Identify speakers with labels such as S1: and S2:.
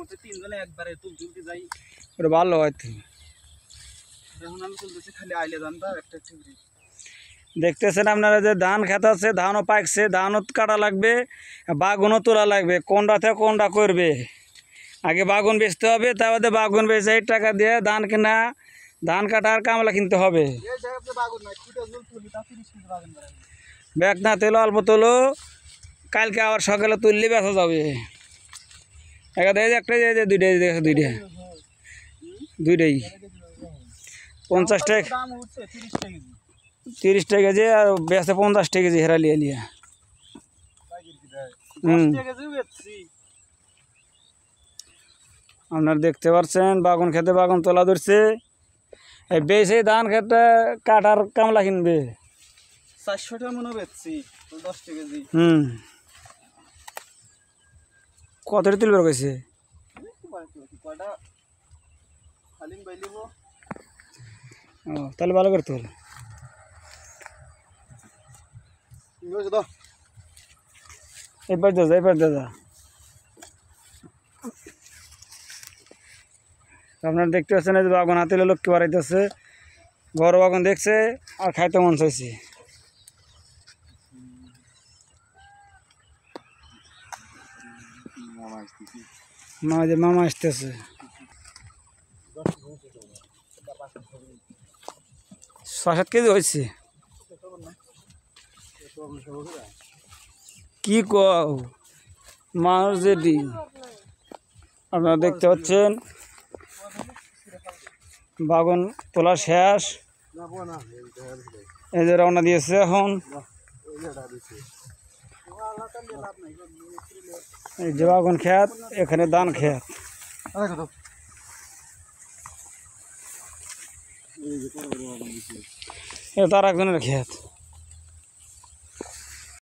S1: হচ্ছে তিনজনে একবারে তুলতে তুলতে যাই,
S2: ওটা ভালো হয় তো।
S1: এখন আমি তুলতেছি খালি আইলে জানবা একটা একটা করে।
S2: দেখতেছেন আপনারা যে ধান খেত আছে, ধানও পাকছে, ধানও কাটা লাগবে, বাগুনও তোলা লাগবে, কোনটা থেকে কোনটা করবে। আগে বাগুন বেচতে হবে, তারপরে বাগুন বেচে এই টাকা দিয়ে ধান কেনা, ধান কাটার কামলা কিনতে হবে।
S1: এই জায়গাতে বাগুন নাই, খুঁটে জল তুলি তা 30 কেজি বাগুন বের হবে।
S2: ব্যাগ না তেলো অল্প তোলো, কালকে আবার সকালে তুললে বেচা যাবে। একটা এই যে একটা এই যে দুইটাই দেখো, দুইটাই 50 টাকা,
S1: দাম উঠছে 30 টাকা কেজি।
S2: 30 টাকা কেজি, আর বেচে 50 টাকা কেজি হেরালিয়া লিয়া।
S1: 10 টাকা কেজিও বেচছি।
S2: আপনারা দেখতে পাচ্ছেন বাগুন খেতে বাগুন তোলা ধরছে, এই বেশি ধান খেতে কাটার কামলা কিনবে।
S1: 400 টাকা মনে বেচছি 10 টাকা কেজি।
S2: কত তুলবে কইছে?
S1: কয়টা হালিম বাইলিব।
S2: ও তাহলে ভালো করে তোল। এবার দাদা, এবার দাদা আপনারা দেখতে পাচ্ছেন এই যে বাগান হাতে লক্ষ্মী বাড়াইতেছে, বড় বাগান দেখছে আর খাইতে মন চাইছে। মামা আসতেছে। 6-7 কেজি হয়েছে। কি কও মানুষ যেটি আপনারা দেখতে পাচ্ছেন বাগান তোলা শেষ, এই যে রওনা দিয়েছে এখন। এই যে বাগান খেত, এখানে ধান খেত, তার একজনের খেত।